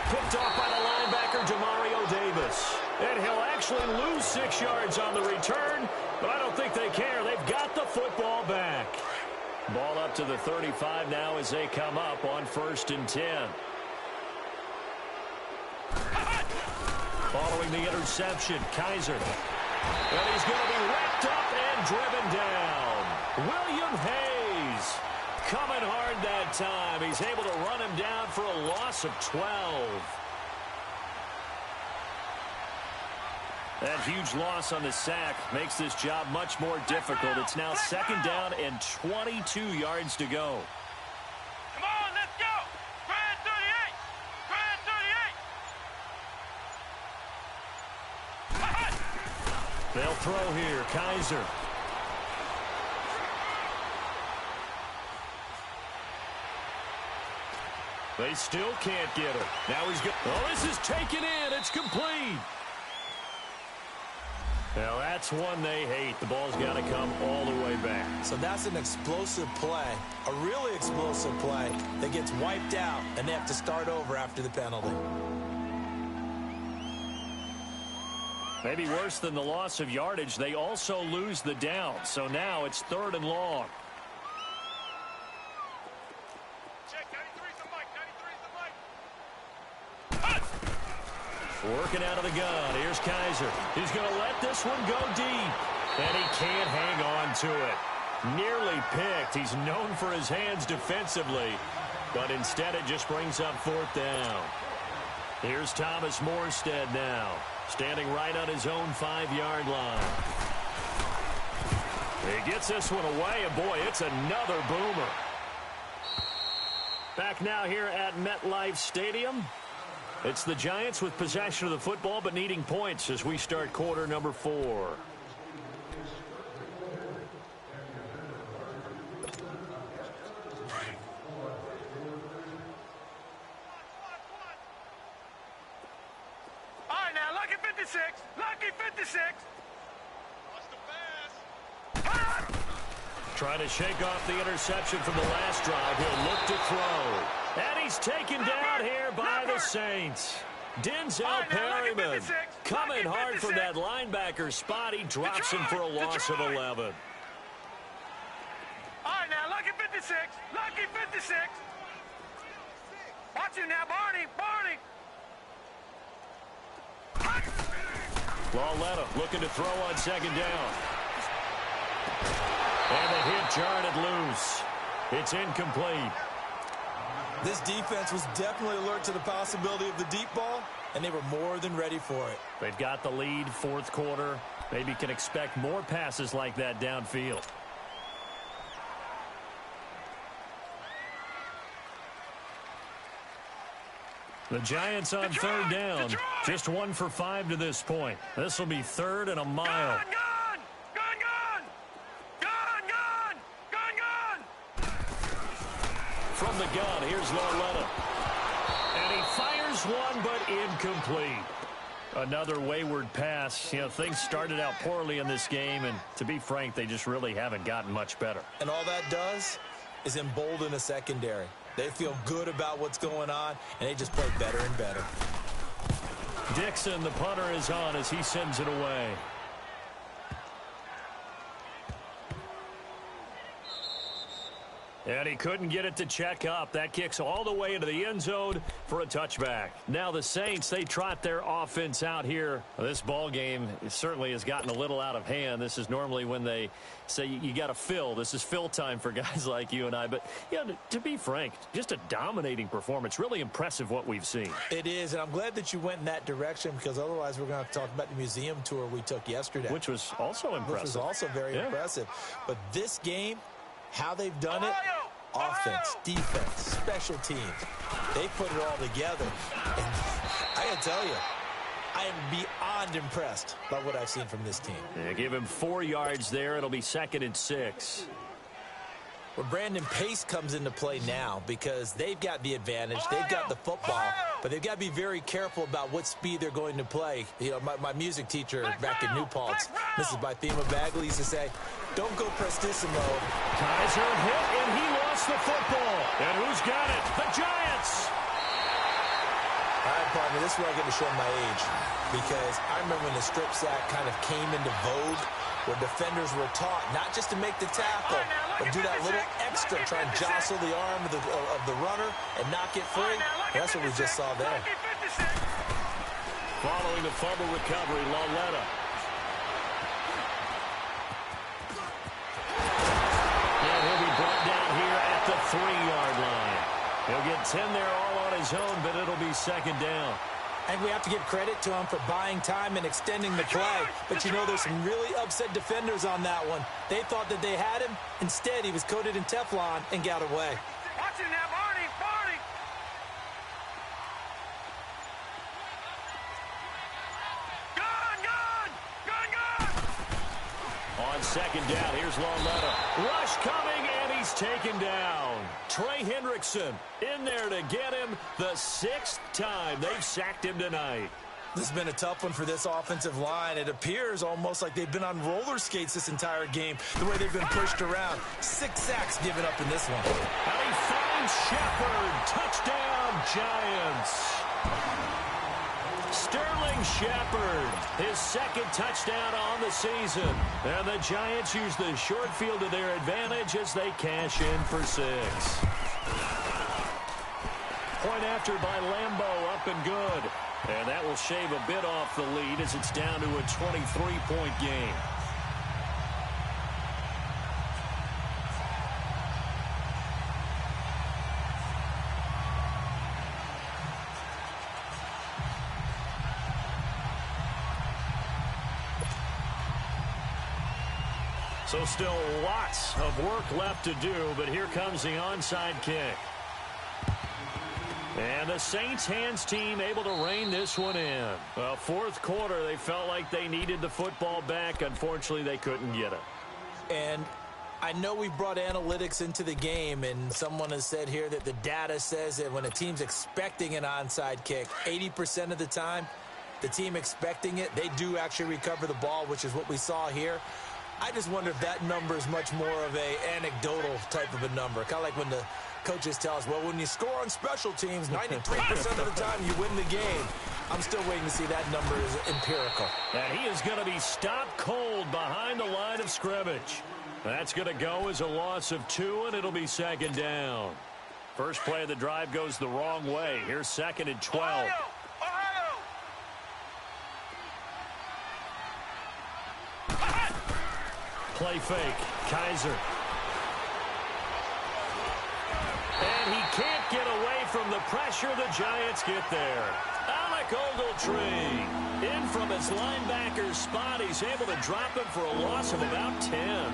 Picked off by the linebacker, Demario Davis. And he'll actually lose 6 yards on the return, but I don't think they care. They've got the football back. Ball up to the 35 now as they come up on 1st and 10. Following the interception, Kaiser. And he's going to be wrapped up and driven down. William Hayes coming hard that time. He's able to run him down for a loss of 12. That huge loss on the sack makes this job much more difficult. It's now 2nd down and 22 yards to go. Come on, let's go. Grand 38. Grand 38. They'll throw here. Kaiser. They still can't get it. Now he's got. Oh, this is taken in. It's complete. Now that's one they hate. The ball's got to come all the way back. So that's an explosive play, a really explosive play that gets wiped out, and they have to start over after the penalty. Maybe worse than the loss of yardage, they also lose the down. So now it's 3rd and long. Check 93, some Mike, 93. Working out of the gun. Here's Kaiser. He's going to let this one go deep. And he can't hang on to it. Nearly picked. He's known for his hands defensively. But instead it just brings up 4th down. Here's Thomas Morstead now. Standing right on his own 5-yard line. He gets this one away, and boy, it's another boomer. Back now here at MetLife Stadium. It's the Giants with possession of the football, but needing points as we start quarter number 4. Lucky 56. Trying to shake off the interception from the last drive. He'll look to throw. And he's taken down here by the Saints. Denzel Perryman coming hard from that linebacker spot. He drops him for a loss of 11. All right, now, lucky 56. Lucky 56. Watch him now, Barney. Barney. Lauletta looking to throw on 2nd down. And the hit jarred it loose. It's incomplete. This defense was definitely alert to the possibility of the deep ball, and they were more than ready for it. They've got the lead, 4th quarter. Maybe can expect more passes like that downfield. The Giants on 3rd down. Just 1 for 5 to this point. This will be 3rd and a mile. From the gun, here's Lauletta. And he fires one, but incomplete. Another wayward pass. You know, things started out poorly in this game, and to be frank, they just really haven't gotten much better. And all that does is embolden a secondary. They feel good about what's going on, and they just play better and better. Dixon, the punter, is on as he sends it away. And he couldn't get it to check up. That kicks all the way into the end zone for a touchback. Now the Saints, they trot their offense out here. This ball game certainly has gotten a little out of hand. This is normally when they say you got to fill. This is fill time for guys like you and I. But, you know, to be frank, just a dominating performance. Really impressive what we've seen. It is, and I'm glad that you went in that direction because otherwise we're going to have to talk about the museum tour we took yesterday. Which was also impressive. Which was also very impressive. But this game, how they've done it, offense, defense, special teams, they put it all together. And I got to tell you, I am beyond impressed by what I've seen from this team. They give him 4 yards there. It'll be 2nd and 6. Well, Brandon, pace comes into play now because they've got the advantage. They've got the football, but they've got to be very careful about what speed they're going to play. You know, my music teacher back in New Paltz, Mrs. Bythema Bagley, used to say, don't go prestissimo. Kaiser hit, and he lost the football. And who's got it? The Giants. All right, partner, this is where I get to show my age because I remember when the strip sack kind of came into vogue where defenders were taught not just to make the tackle, but do that little extra, try and jostle the arm of the runner and knock it free. That's what we just saw there. Following the fumble recovery, Lauletta. And he'll be brought down here at the 3-yard line. He'll get 10 there all on his own, but it'll be 2nd down. I think we have to give credit to him for buying time and extending the play. But, you know, there's some really upset defenders on that one. They thought that they had him. Instead, he was coated in Teflon and got away. Watch him now, Barney. Barney. On 2nd down, here's Lauletta. Rush coming, and he's taken down. Trey Hendrickson in there to get him the 6th time they've sacked him tonight. This has been a tough one for this offensive line. It appears almost like they've been on roller skates this entire game, the way they've been pushed around. 6 sacks given up in this one. And he finds Shepard. Touchdown, Giants. Sterling Shepard, his 2nd touchdown on the season. And the Giants use the short field to their advantage as they cash in for 6. Point after by Lambeau, up and good. And that will shave a bit off the lead as it's down to a 23-point game. So still lots of work left to do, but here comes the onside kick. And the Saints hands team able to rein this one in. Well, fourth quarter, they felt like they needed the football back. Unfortunately, they couldn't get it. And I know we brought analytics into the game, and someone has said here that the data says that when a team's expecting an onside kick, 80% of the time, the team expecting it, they do actually recover the ball, which is what we saw here. I just wonder if that number is much more of a anecdotal type of a number. Kind of like when the coaches tell us, well, when you score on special teams, 93% of the time you win the game. I'm still waiting to see that number is empirical. And he is going to be stopped cold behind the line of scrimmage. That's going to go as a loss of 2, and it'll be second down. First play of the drive goes the wrong way. Here's second and 12. Play fake. Kaiser. And he can't get away from the pressure. The Giants get there. Alec Ogletree in from his linebacker spot. He's able to drop him for a loss of about 10.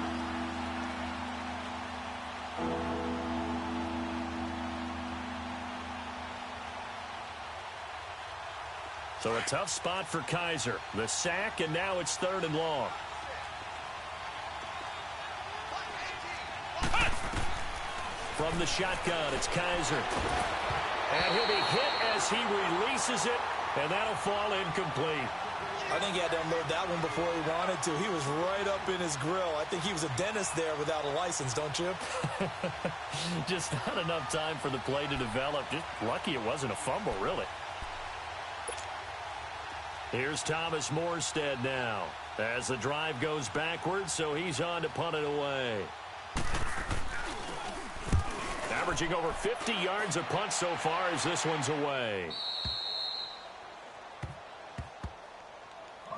So a tough spot for Kaiser. The sack, and now it's third and long. From the shotgun, it's Kaiser. And he'll be hit as he releases it, and that'll fall incomplete. I think he had to unload that one before he wanted to. He was right up in his grill. I think he was a dentist there without a license, don't you? Just not enough time for the play to develop. Just lucky it wasn't a fumble, really. Here's Thomas Morstead now as the drive goes backwards, so he's on to punt it away. Averaging over 50 yards a punt so far as this one's away.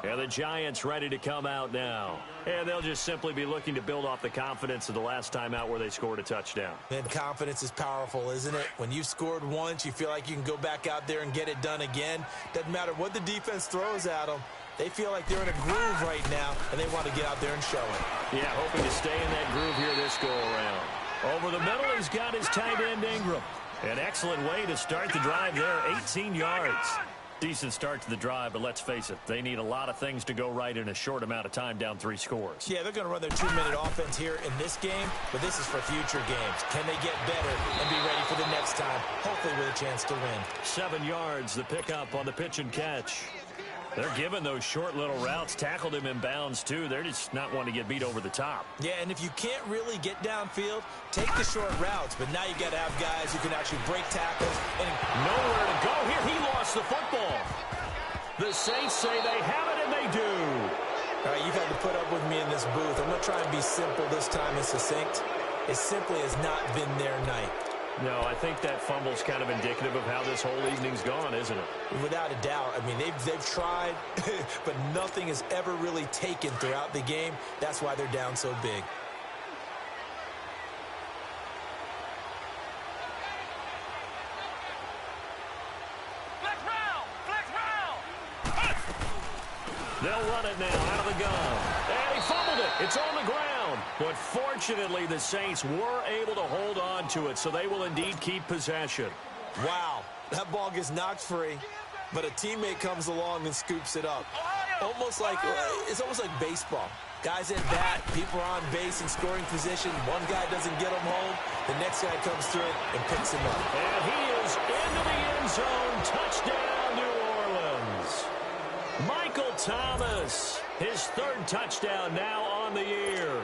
And the Giants ready to come out now. And they'll just simply be looking to build off the confidence of the last time out where they scored a touchdown. And confidence is powerful, isn't it? When you've scored once, you feel like you can go back out there and get it done again. Doesn't matter what the defense throws at them. They feel like they're in a groove right now, and they want to get out there and show it. Yeah, hoping to stay in that groove here this go-around. Over the middle, he's got his tight end Ingram. An excellent way to start the drive there, 18 yards. Decent start to the drive, but let's face it, they need a lot of things to go right in a short amount of time, down 3 scores. Yeah, they're going to run their 2-minute offense here in this game, but this is for future games. Can they get better and be ready for the next time, hopefully with a chance to win? 7 yards, the pickup on the pitch and catch. They're giving those short little routes. Tackled him in bounds, too. They're just not wanting to get beat over the top. Yeah, and if you can't really get downfield, take the short routes. But now you got to have guys who can actually break tackles. And nowhere to go here. He lost the football. The Saints say they have it, and they do. All right, you've had to put up with me in this booth. I'm going to try and be simple this time and succinct. It simply has not been their night. No, I think that fumble's kind of indicative of how this whole evening's gone, isn't it? Without a doubt. I mean, they've tried, but nothing is ever really taken throughout the game. That's why they're down so big. Flex round! Flex round! They'll run it now out of the gun. And he fumbled it. It's on the ground. But fortunately, the Saints were able to hold on to it, so they will indeed keep possession. Wow, that ball gets knocked free, but a teammate comes along and scoops it up. It's almost like baseball. Guys at bat, people are on base in scoring position. One guy doesn't get him home. The next guy comes through and picks him up. And he is into the end zone. Touchdown, New Orleans. Michael Thomas, his 3rd touchdown now on the year.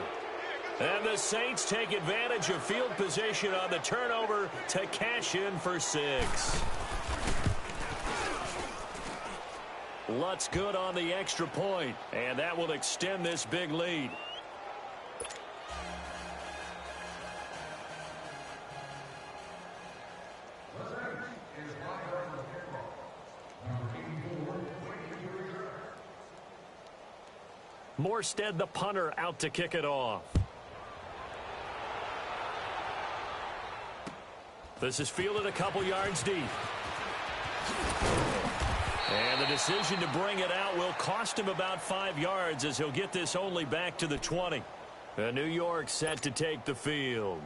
And the Saints take advantage of field position on the turnover to cash in for 6. Lutz good on the extra point, and that will extend this big lead. Morstead, the punter, out to kick it off. This is fielded a couple yards deep. And the decision to bring it out will cost him about 5 yards as he'll get this only back to the 20. And New York set to take the field.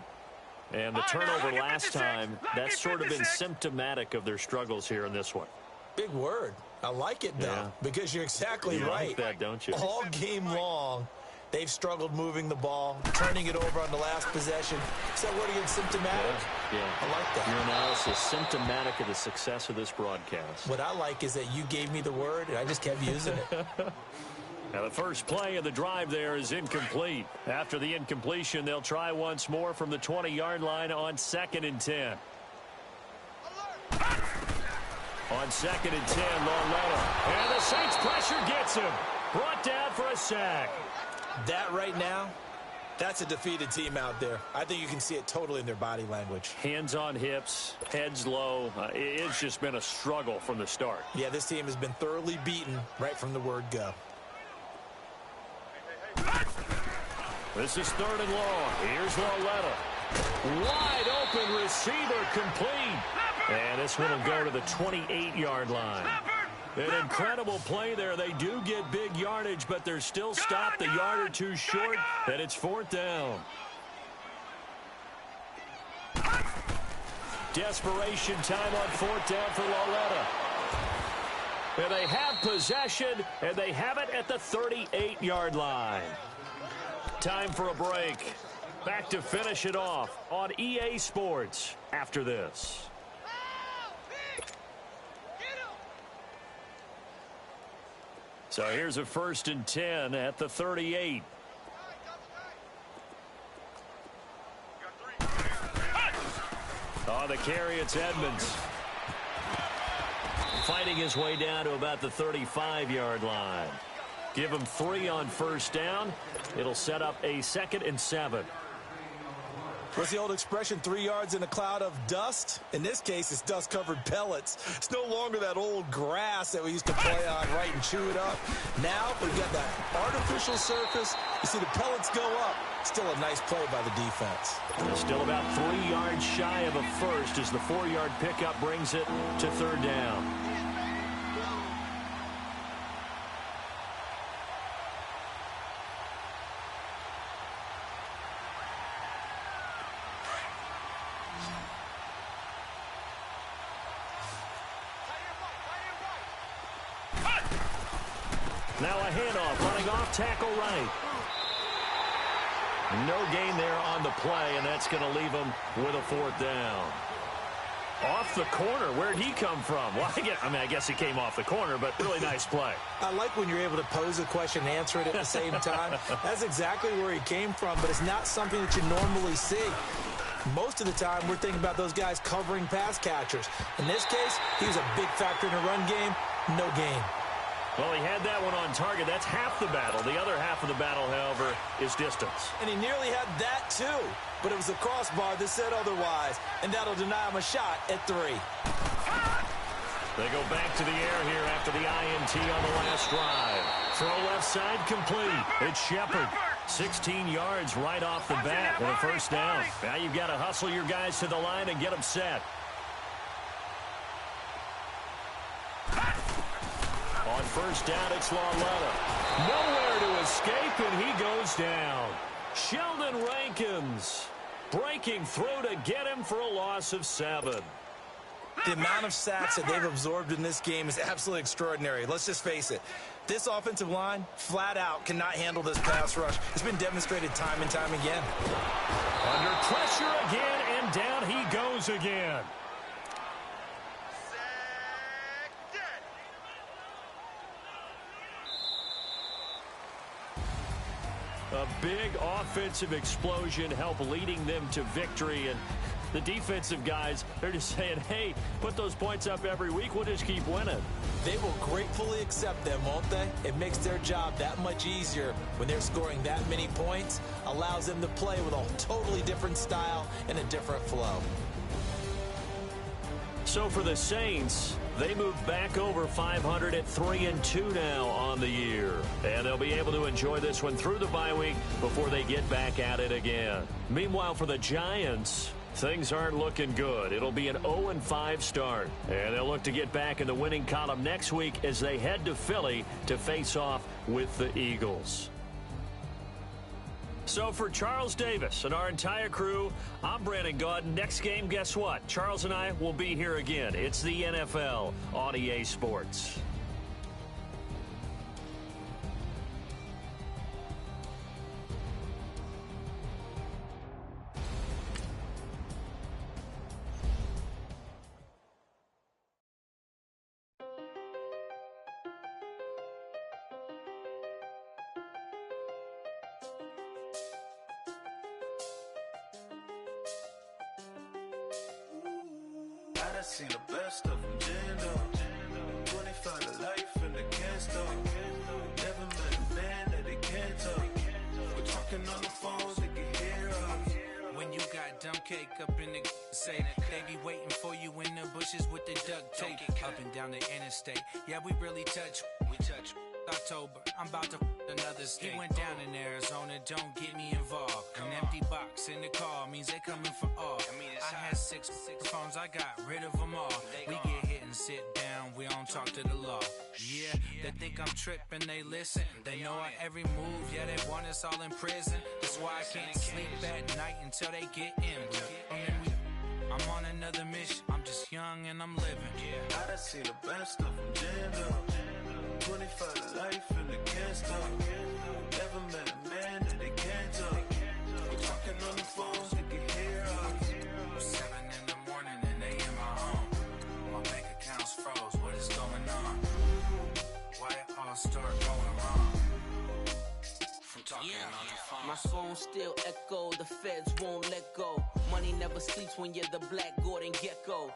And the turnover last time, that's sort of been symptomatic of their struggles here in this one. Big word. I like it, though, because you're exactly right. You like that, don't you? All game long, they've struggled moving the ball, turning it over on the last possession. Is that word again, symptomatic? Yeah. I like that. Your analysis, symptomatic of the success of this broadcast. What I like is that you gave me the word, and I just kept using it. Now, the first play of the drive there is incomplete. After the incompletion, they'll try once more from the 20-yard line on 2nd and 10. On 2nd and 10, Loletta. And the Saints pressure gets him. Brought down for a sack. That right now, that's a defeated team out there. I think you can see it totally in their body language. Hands on hips, heads low. It's just been a struggle from the start. Yeah, this team has been thoroughly beaten right from the word go. This is 3rd and long. Here's Loletta. Wide open receiver complete. And this one will go to the 28-yard line. An incredible play there. They do get big yardage, but they're still stopped a yard or two short, and it's 4th down. Desperation time on 4th down for Loletta. And they have possession, and they have it at the 38-yard line. Time for a break. Back to finish it off on EA Sports after this. So here's a 1st and 10 at the 38. On the carry, it's Edmonds. Fighting his way down to about the 35-yard line. Give him 3 on 1st down. It'll set up a 2nd and 7. What's the old expression, 3 yards in a cloud of dust? In this case, it's dust-covered pellets. It's no longer that old grass that we used to play on, right, and chew it up. Now, we've got that artificial surface. You see the pellets go up. Still a nice play by the defense. Still about 3 yards shy of a first as the 4-yard pickup brings it to 3rd down. Now a handoff, running off tackle right. No gain there on the play, and that's going to leave him with a 4th down. Off the corner, where'd he come from? Well, I guess he came off the corner, but really nice play. I like when you're able to pose a question and answer it at the same time. That's exactly where he came from, but it's not something that you normally see. Most of the time, we're thinking about those guys covering pass catchers. In this case, he was a big factor in the run game. No gain. Well, he had that one on target. That's half the battle. The other half of the battle, however, is distance. And he nearly had that, too. But it was the crossbar that said otherwise. And that'll deny him a shot at 3. They go back to the air here after the INT on the last drive. Throw left side complete. It's Shepard. 16 yards right off the bat and a 1st down. Now you've got to hustle your guys to the line and get them set. On 1st down, it's Loletta. Nowhere to escape, and he goes down. Sheldon Rankins breaking through to get him for a loss of 7. The amount of sacks that they've absorbed in this game is absolutely extraordinary. Let's just face it. This offensive line, flat out, cannot handle this pass rush. It's been demonstrated time and time again. Under pressure again, and down he goes again. A big offensive explosion helped leading them to victory, and the defensive guys, they're just saying, hey, put those points up every week, we'll just keep winning. They will gratefully accept them, won't they? It makes their job that much easier when they're scoring that many points, allows them to play with a totally different style and a different flow. So for the Saints, they move back over 500 at 3-2 now on the year. And they'll be able to enjoy this one through the bye week before they get back at it again. Meanwhile, for the Giants, things aren't looking good. It'll be an 0-5 start. And they'll look to get back in the winning column next week as they head to Philly to face off with the Eagles. So for Charles Davis and our entire crew, I'm Brandon Gaudin. Next game, guess what? Charles and I will be here again. It's the NFL on EA Sports. I seen the best of them, Jando. 25 to life and they can't stop. Never met a man that they can't talk. We're talking on the phones, they can hear us. When you got dumb cake up in the say, they be waiting for you in the bushes with the duct tape. Up and down the interstate, yeah, we really touch. We touch. October, I'm about to another state. He went down in Arizona, don't get me involved. An empty box in the car means they coming for all. I had six phones, I got rid of them all. We get hit and sit down, we don't talk to the law. Yeah, they think I'm tripping, they listen. They know our every move, yeah, they want us all in prison. That's why I can't sleep at night until they get in. I'm on another mission, I'm just young and I'm living. I done seen the best of them, Jando. 25 to life and they can't stop. Never met a man that they can't talk. We're talking on the phones, they can hear us. 7 in the morning and they in my home. My bank account's froze, what is going on? Why it all start going wrong? From talking on the phone. My phone still echo, the feds won't let go. Money never sleeps when you're the Black Gordon Gecko.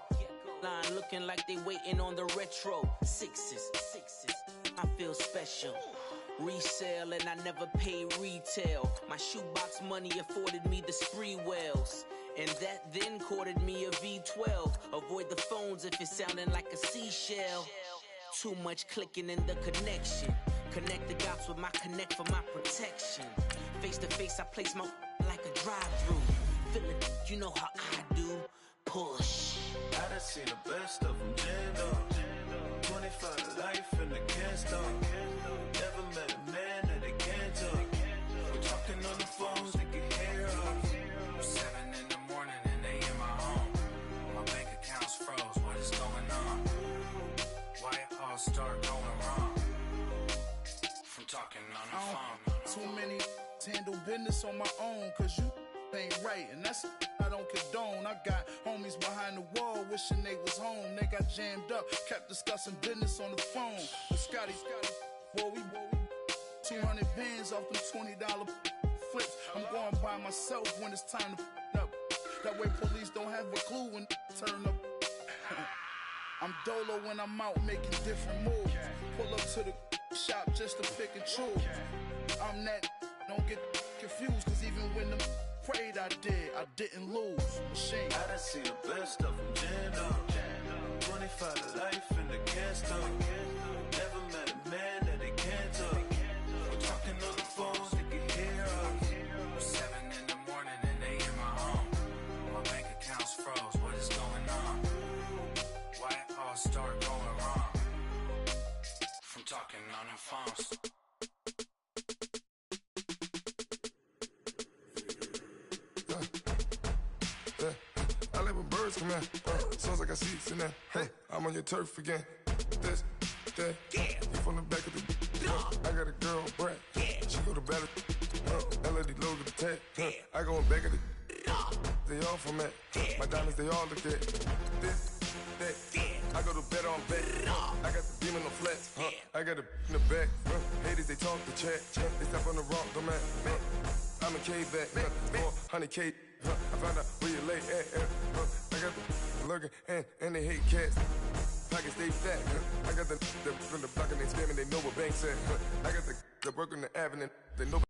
Line looking like they waiting on the retro. Sixes, I feel special. Resale and I never pay retail. My shoebox money afforded me the spree wells. And that then courted me a V12. Avoid the phones if it's sounding like a seashell. Too much clicking in the connection. Connect the dots with my connect for my protection. Face to face, I place my like a drive-through. Feeling, you know how I do. Push. I done seen the best of them, Jando. 25 to life and they can't stop. Never met a man that they can't talk. We're talking on the phones, they can hear us. 7 in the morning and they in my home. My bank account's froze, what is going on? Why it all start going wrong? From talking on the phone. Too many handle business on my own, cause you ain't right, and that's I don't condone. I got homies behind the wall wishing they was home. They got jammed up, kept discussing business on the phone. But Scotty, boy, we 200 bands off them $20 flips. I'm going by myself when it's time to up. That way police don't have a clue when turn up. I'm dolo when I'm out making different moves. Pull up to the shop just to pick and choose. I'm that, don't get confused, cause even when the prayed I didn't lose. Machine. I done seen the best of them, Jando. 25 to life and they can't stop. Never met a man that they can't talk. We're talking on the phones, they can hear us. 7 in the morning and they in my home. My bank account's froze, what is going on? Why it all start going wrong? From talking on the phones. I let my birds come in. Sounds like I see seats in there. Hey, I'm on your turf again. This, that, you from the back of the. I got a girl, Brad. She go to battle. LED logo the tag. I go in back of the. They all from that. My diamonds, they all look at. This, that. I go to bed on bed. I got the demon on flats. I got it in the back. Haters, they talk the chat. They step on the rock, don't man. I'm a K-back. 400K. I found out where you lay at. I got the lurking and they hate cats. Pockets stay fat. I got the from the block and they spamming. They know what banks at. I got the work on the avenue. They know.